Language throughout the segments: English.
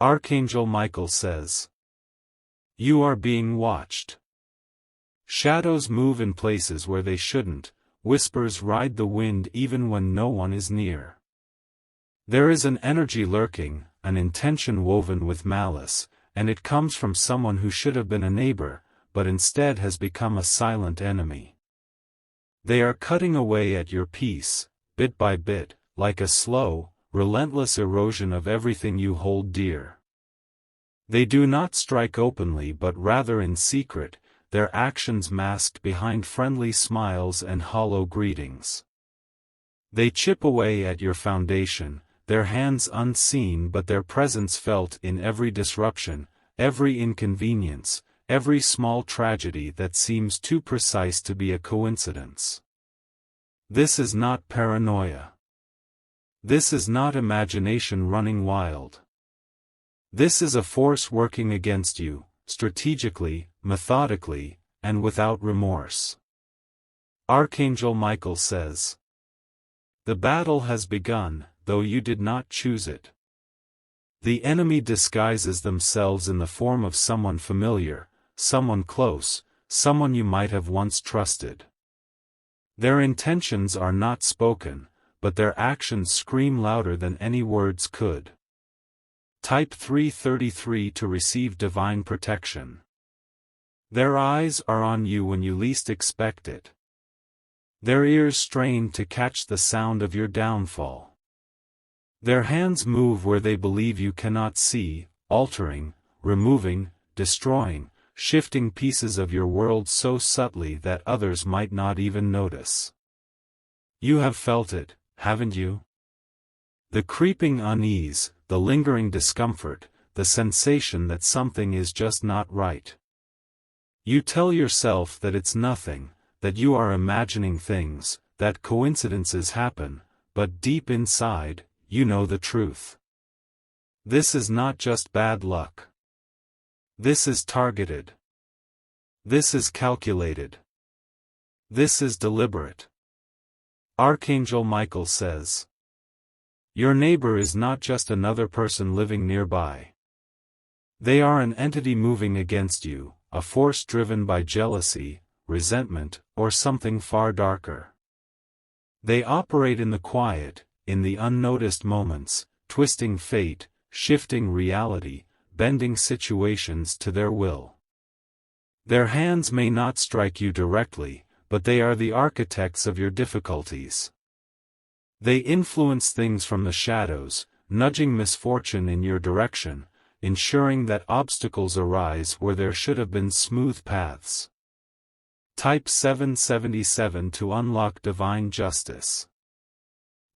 Archangel Michael says, "You are being watched." Shadows move in places where they shouldn't, whispers ride the wind even when no one is near. There is an energy lurking, an intention woven with malice, and it comes from someone who should have been a neighbor, but instead has become a silent enemy. They are cutting away at your peace, bit by bit, like a slow, relentless erosion of everything you hold dear. They do not strike openly but rather in secret, their actions masked behind friendly smiles and hollow greetings. They chip away at your foundation, their hands unseen but their presence felt in every disruption, every inconvenience, every small tragedy that seems too precise to be a coincidence. This is not paranoia. This is not imagination running wild. This is a force working against you, strategically, methodically, and without remorse. Archangel Michael says, "The battle has begun, though you did not choose it." The enemy disguises themselves in the form of someone familiar, someone close, someone you might have once trusted. Their intentions are not spoken, but their actions scream louder than any words could. Type 333 to receive divine protection. Their eyes are on you when you least expect it. Their ears strain to catch the sound of your downfall. Their hands move where they believe you cannot see, altering, removing, destroying, shifting pieces of your world so subtly that others might not even notice. You have felt it, haven't you? The creeping unease, the lingering discomfort, the sensation that something is just not right. You tell yourself that it's nothing, that you are imagining things, that coincidences happen, but deep inside, you know the truth. This is not just bad luck. This is targeted. This is calculated. This is deliberate. Archangel Michael says, "Your neighbor is not just another person living nearby. They are an entity moving against you, a force driven by jealousy, resentment, or something far darker. They operate in the quiet, in the unnoticed moments, twisting fate, shifting reality, bending situations to their will. Their hands may not strike you directly, but they are the architects of your difficulties. They influence things from the shadows, nudging misfortune in your direction, ensuring that obstacles arise where there should have been smooth paths." Type 777 to unlock divine justice.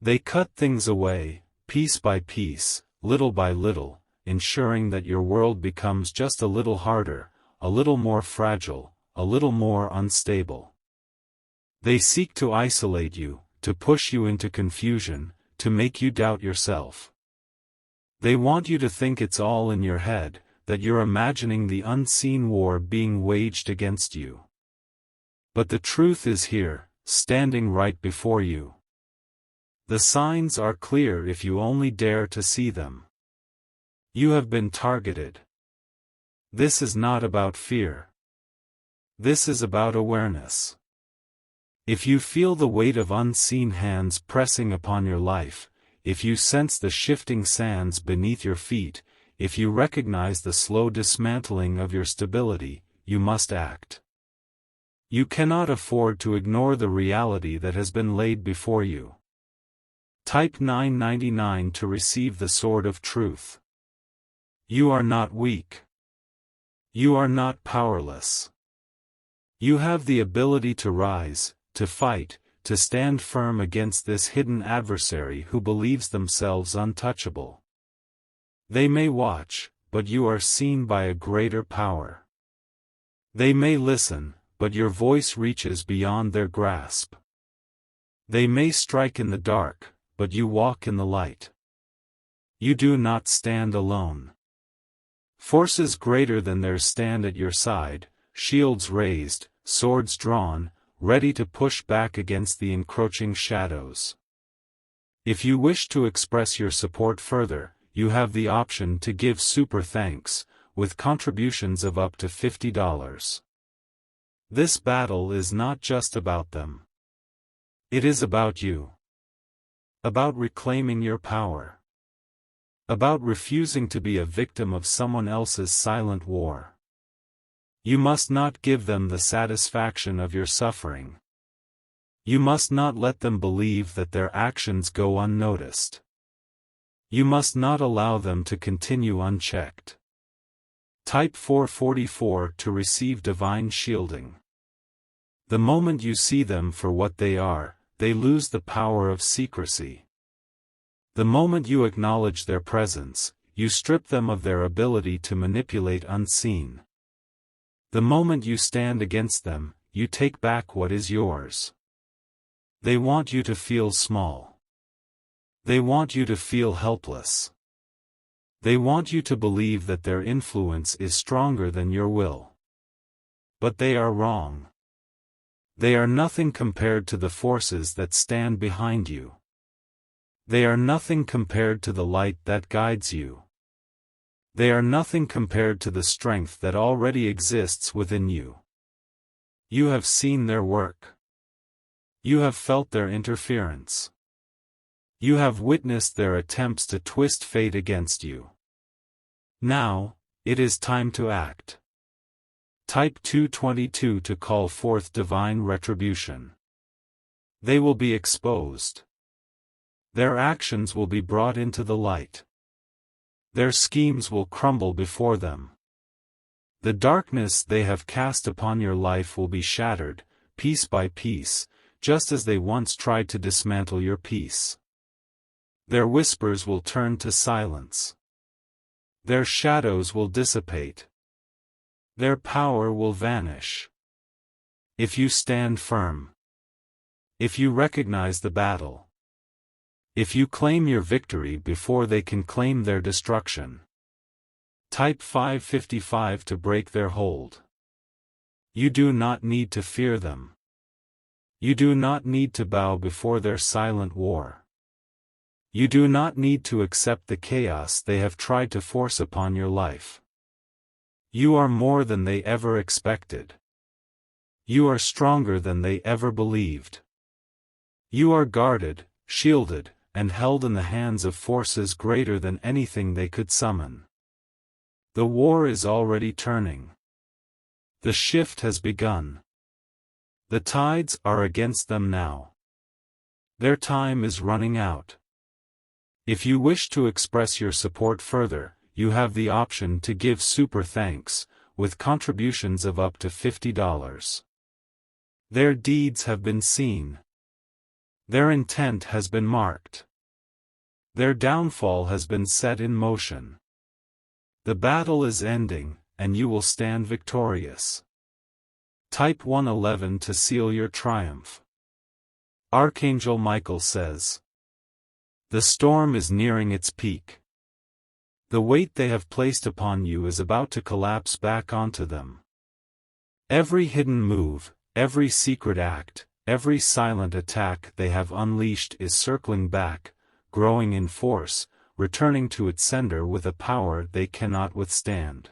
They cut things away, piece by piece, little by little, ensuring that your world becomes just a little harder, a little more fragile, a little more unstable. They seek to isolate you, to push you into confusion, to make you doubt yourself. They want you to think it's all in your head, that you're imagining the unseen war being waged against you. But the truth is here, standing right before you. The signs are clear if you only dare to see them. You have been targeted. This is not about fear. This is about awareness. If you feel the weight of unseen hands pressing upon your life, if you sense the shifting sands beneath your feet, if you recognize the slow dismantling of your stability, you must act. You cannot afford to ignore the reality that has been laid before you. Type 999 to receive the sword of truth. You are not weak. You are not powerless. You have the ability to rise, to fight, to stand firm against this hidden adversary who believes themselves untouchable. They may watch, but you are seen by a greater power. They may listen, but your voice reaches beyond their grasp. They may strike in the dark, but you walk in the light. You do not stand alone. Forces greater than theirs stand at your side, shields raised, swords drawn, ready to push back against the encroaching shadows. If you wish to express your support further, you have the option to give super thanks, with contributions of up to $50. This battle is not just about them. It is about you. About reclaiming your power. About refusing to be a victim of someone else's silent war. You must not give them the satisfaction of your suffering. You must not let them believe that their actions go unnoticed. You must not allow them to continue unchecked. Type 444 to receive divine shielding. The moment you see them for what they are, they lose the power of secrecy. The moment you acknowledge their presence, you strip them of their ability to manipulate unseen. The moment you stand against them, you take back what is yours. They want you to feel small. They want you to feel helpless. They want you to believe that their influence is stronger than your will. But they are wrong. They are nothing compared to the forces that stand behind you. They are nothing compared to the light that guides you. They are nothing compared to the strength that already exists within you. You have seen their work. You have felt their interference. You have witnessed their attempts to twist fate against you. Now, it is time to act. Type 222 to call forth divine retribution. They will be exposed. Their actions will be brought into the light. Their schemes will crumble before them. The darkness they have cast upon your life will be shattered, piece by piece, just as they once tried to dismantle your peace. Their whispers will turn to silence. Their shadows will dissipate. Their power will vanish. If you stand firm. If you recognize the battle. If you claim your victory before they can claim their destruction. Type 555 to break their hold. You do not need to fear them. You do not need to bow before their silent war. You do not need to accept the chaos they have tried to force upon your life. You are more than they ever expected. You are stronger than they ever believed. You are guarded, shielded, and held in the hands of forces greater than anything they could summon. The war is already turning. The shift has begun. The tides are against them now. Their time is running out. If you wish to express your support further, you have the option to give super thanks, with contributions of up to $50. Their deeds have been seen. Their intent has been marked. Their downfall has been set in motion. The battle is ending, and you will stand victorious. Type 111 to seal your triumph. Archangel Michael says, the storm is nearing its peak. The weight they have placed upon you is about to collapse back onto them. Every hidden move, every secret act, every silent attack they have unleashed is circling back, growing in force, returning to its sender with a power they cannot withstand.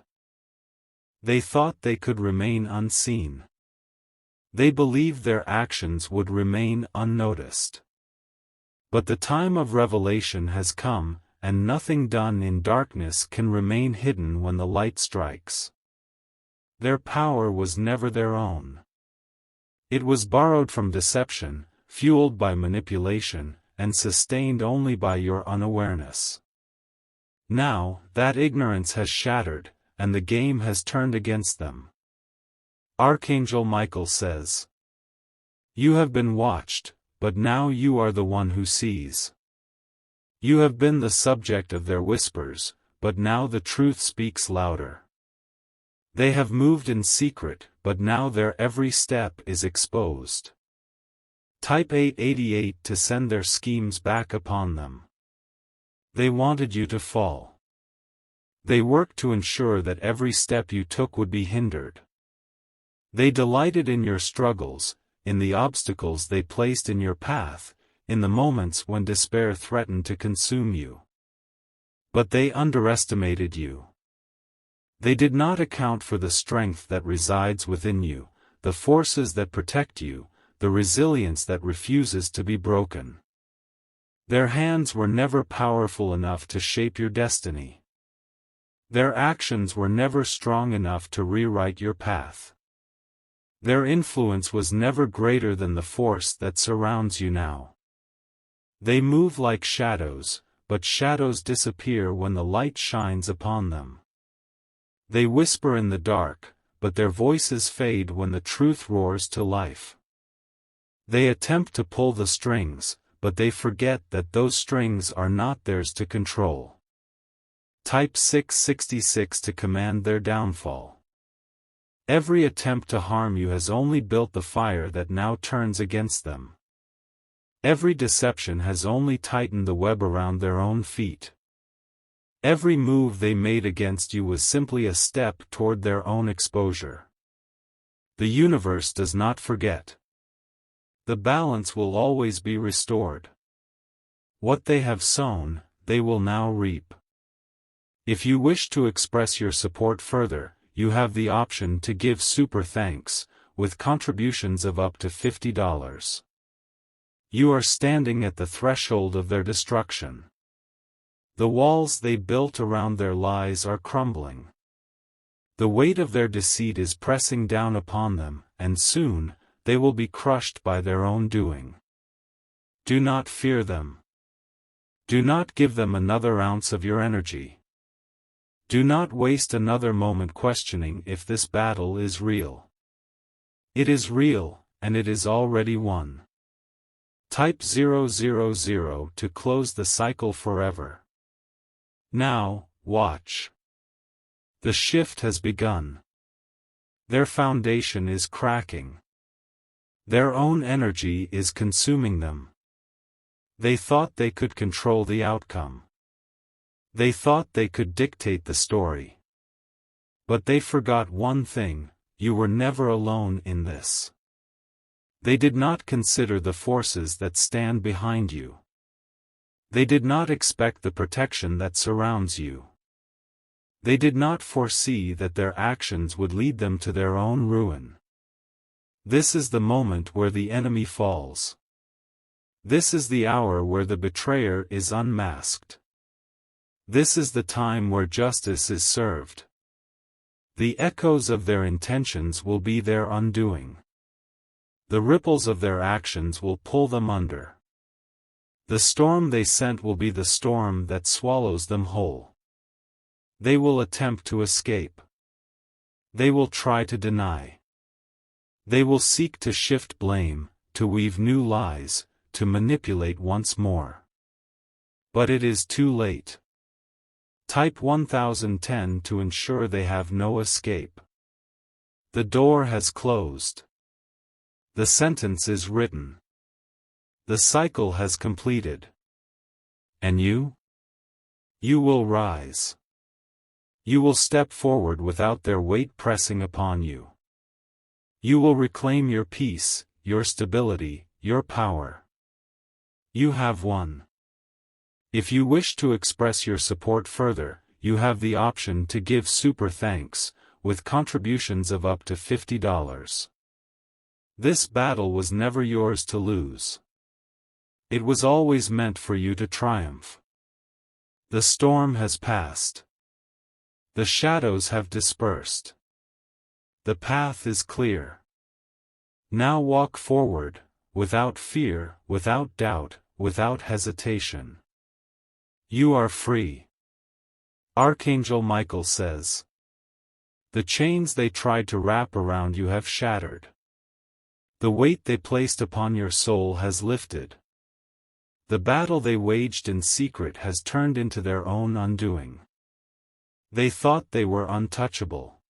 They thought they could remain unseen. They believed their actions would remain unnoticed. But the time of revelation has come, and nothing done in darkness can remain hidden when the light strikes. Their power was never their own. It was borrowed from deception, fueled by manipulation, and sustained only by your unawareness. Now, that ignorance has shattered, and the game has turned against them. Archangel Michael says, you have been watched, but now you are the one who sees. You have been the subject of their whispers, but now the truth speaks louder. They have moved in secret, but now their every step is exposed. Type 888 to send their schemes back upon them. They wanted you to fall. They worked to ensure that every step you took would be hindered. They delighted in your struggles, in the obstacles they placed in your path, in the moments when despair threatened to consume you. But they underestimated you. They did not account for the strength that resides within you, the forces that protect you, the resilience that refuses to be broken. Their hands were never powerful enough to shape your destiny. Their actions were never strong enough to rewrite your path. Their influence was never greater than the force that surrounds you now. They move like shadows, but shadows disappear when the light shines upon them. They whisper in the dark, but their voices fade when the truth roars to life. They attempt to pull the strings, but they forget that those strings are not theirs to control. Type 666 to command their downfall. Every attempt to harm you has only built the fire that now turns against them. Every deception has only tightened the web around their own feet. Every move they made against you was simply a step toward their own exposure. The universe does not forget. The balance will always be restored. What they have sown, they will now reap. If you wish to express your support further, you have the option to give super thanks, with contributions of up to $50. You are standing at the threshold of their destruction. The walls they built around their lies are crumbling. The weight of their deceit is pressing down upon them, and soon, they will be crushed by their own doing. Do not fear them. Do not give them another ounce of your energy. Do not waste another moment questioning if this battle is real. It is real, and it is already won. Type 000 to close the cycle forever. Now, watch. The shift has begun. Their foundation is cracking. Their own energy is consuming them. They thought they could control the outcome. They thought they could dictate the story. But they forgot one thing: you were never alone in this. They did not consider the forces that stand behind you. They did not expect the protection that surrounds you. They did not foresee that their actions would lead them to their own ruin. This is the moment where the enemy falls. This is the hour where the betrayer is unmasked. This is the time where justice is served. The echoes of their intentions will be their undoing. The ripples of their actions will pull them under. The storm they sent will be the storm that swallows them whole. They will attempt to escape. They will try to deny. They will seek to shift blame, to weave new lies, to manipulate once more. But it is too late. Type 1010 to ensure they have no escape. The door has closed. The sentence is written. The cycle has completed. And you? You will rise. You will step forward without their weight pressing upon you. You will reclaim your peace, your stability, your power. You have won. If you wish to express your support further, you have the option to give super thanks, with contributions of up to $50. This battle was never yours to lose. It was always meant for you to triumph. The storm has passed. The shadows have dispersed. The path is clear. Now walk forward, without fear, without doubt, without hesitation. You are free. Archangel Michael says. The chains they tried to wrap around you have shattered. The weight they placed upon your soul has lifted. The battle they waged in secret has turned into their own undoing. They thought they were untouchable.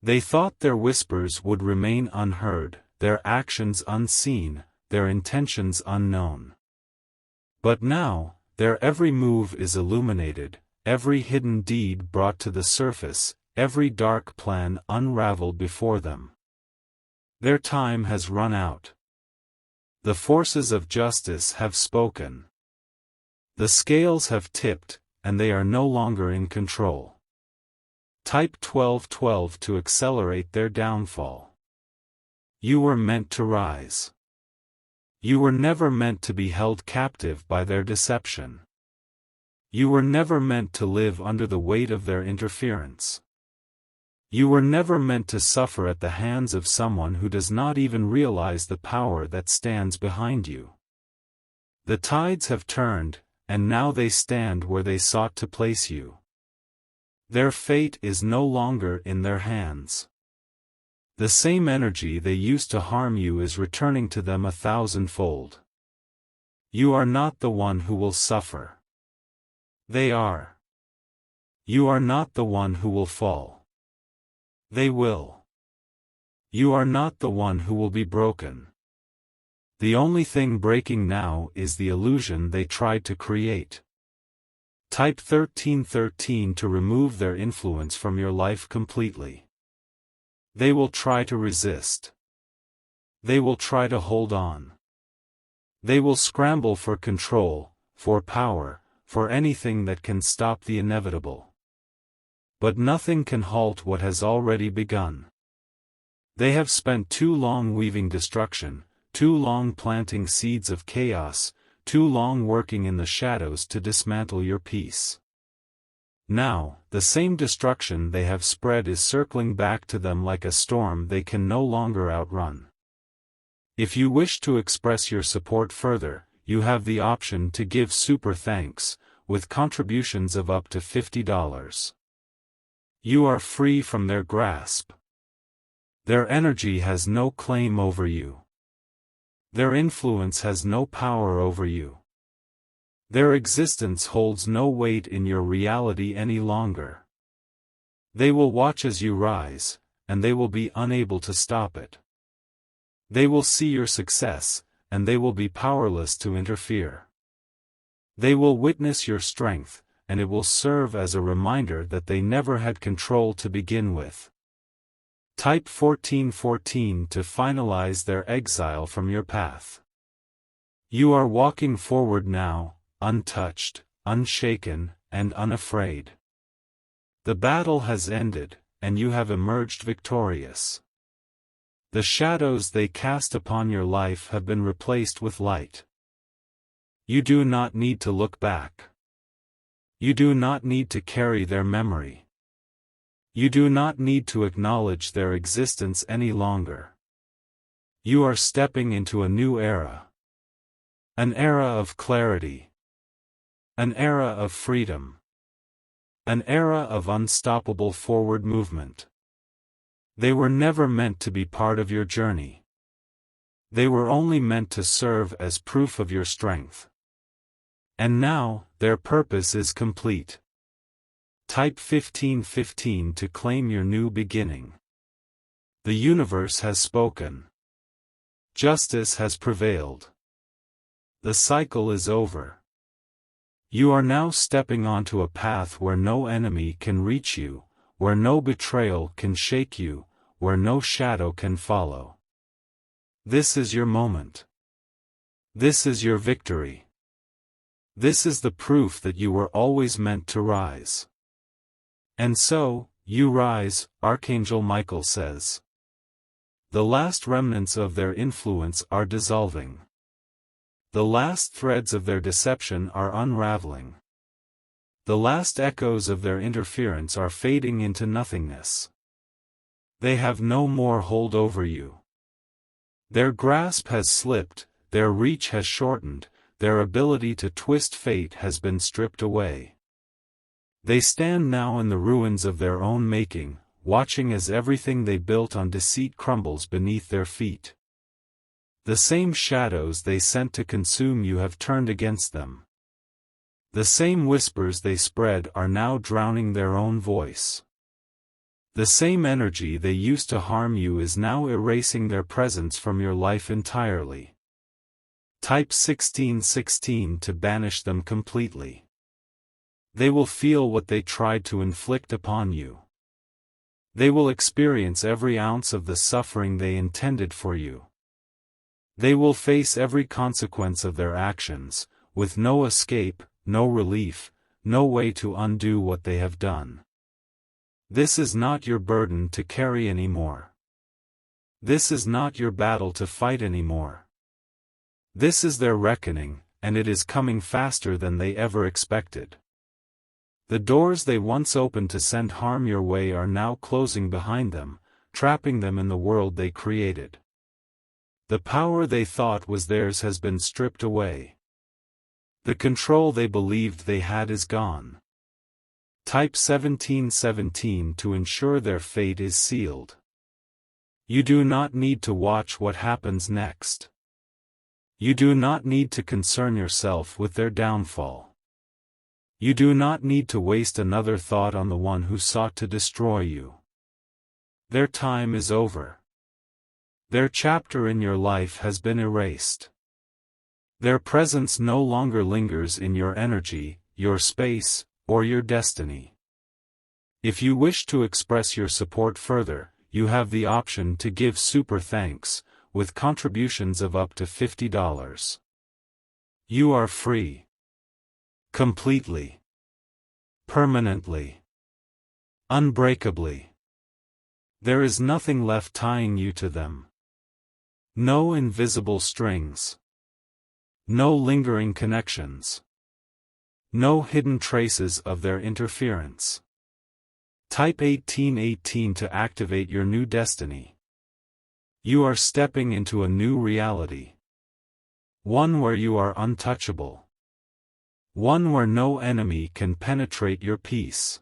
They thought their whispers would remain unheard, their actions unseen, their intentions unknown. But now, their every move is illuminated, every hidden deed brought to the surface, every dark plan unraveled before them. Their time has run out. The forces of justice have spoken. The scales have tipped, and they are no longer in control. Type 1212 to accelerate their downfall. You were meant to rise. You were never meant to be held captive by their deception. You were never meant to live under the weight of their interference. You were never meant to suffer at the hands of someone who does not even realize the power that stands behind you. The tides have turned, and now they stand where they sought to place you. Their fate is no longer in their hands. The same energy they used to harm you is returning to them 1,000-fold. You are not the one who will suffer. They are. You are not the one who will fall. They will. You are not the one who will be broken. The only thing breaking now is the illusion they tried to create. Type 1313 to remove their influence from your life completely. They will try to resist. They will try to hold on. They will scramble for control, for power, for anything that can stop the inevitable. But nothing can halt what has already begun. They have spent too long weaving destruction, too long planting seeds of chaos, too long working in the shadows to dismantle your peace. Now, the same destruction they have spread is circling back to them like a storm they can no longer outrun. If you wish to express your support further, you have the option to give super thanks, with contributions of up to $50. You are free from their grasp. Their energy has no claim over you. Their influence has no power over you. Their existence holds no weight in your reality any longer. They will watch as you rise, and they will be unable to stop it. They will see your success, and they will be powerless to interfere. They will witness your strength, and it will serve as a reminder that they never had control to begin with. Type 1414 to finalize their exile from your path. You are walking forward now, untouched, unshaken, and unafraid. The battle has ended, and you have emerged victorious. The shadows they cast upon your life have been replaced with light. You do not need to look back. You do not need to carry their memory. You do not need to acknowledge their existence any longer. You are stepping into a new era. An era of clarity. An era of freedom. An era of unstoppable forward movement. They were never meant to be part of your journey. They were only meant to serve as proof of your strength. And now, their purpose is complete. Type 1515 to claim your new beginning. The universe has spoken. Justice has prevailed. The cycle is over. You are now stepping onto a path where no enemy can reach you, where no betrayal can shake you, where no shadow can follow. This is your moment. This is your victory. This is the proof that you were always meant to rise. And so, you rise, Archangel Michael says. The last remnants of their influence are dissolving. The last threads of their deception are unraveling. The last echoes of their interference are fading into nothingness. They have no more hold over you. Their grasp has slipped, their reach has shortened, their ability to twist fate has been stripped away. They stand now in the ruins of their own making, watching as everything they built on deceit crumbles beneath their feet. The same shadows they sent to consume you have turned against them. The same whispers they spread are now drowning their own voice. The same energy they used to harm you is now erasing their presence from your life entirely. Type 1616 to banish them completely. They will feel what they tried to inflict upon you. They will experience every ounce of the suffering they intended for you. They will face every consequence of their actions, with no escape, no relief, no way to undo what they have done. This is not your burden to carry anymore. This is not your battle to fight anymore. This is their reckoning, and it is coming faster than they ever expected. The doors they once opened to send harm your way are now closing behind them, trapping them in the world they created. The power they thought was theirs has been stripped away. The control they believed they had is gone. Type 1717 to ensure their fate is sealed. You do not need to watch what happens next. You do not need to concern yourself with their downfall. You do not need to waste another thought on the one who sought to destroy you. Their time is over. Their chapter in your life has been erased. Their presence no longer lingers in your energy, your space, or your destiny. If you wish to express your support further, you have the option to give super thanks, with contributions of up to $50. You are free. Completely. Permanently. Unbreakably. There is nothing left tying you to them. No invisible strings. No lingering connections. No hidden traces of their interference. Type 1818 to activate your new destiny. You are stepping into a new reality. One where you are untouchable. One where no enemy can penetrate your peace.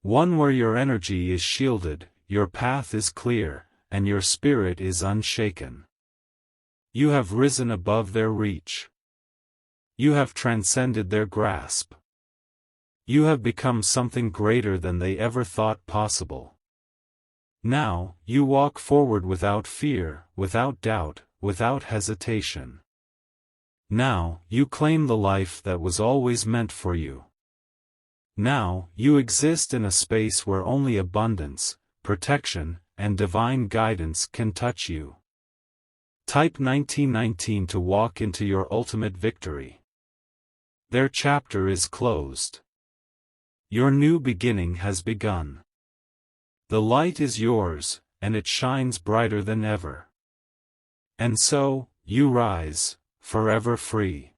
One where your energy is shielded, your path is clear, and your spirit is unshaken. You have risen above their reach. You have transcended their grasp. You have become something greater than they ever thought possible. Now, you walk forward without fear, without doubt, without hesitation. Now, you claim the life that was always meant for you. Now, you exist in a space where only abundance, protection, and divine guidance can touch you. Type 1919 to walk into your ultimate victory. Their chapter is closed. Your new beginning has begun. The light is yours, and it shines brighter than ever. And so, you rise, forever free.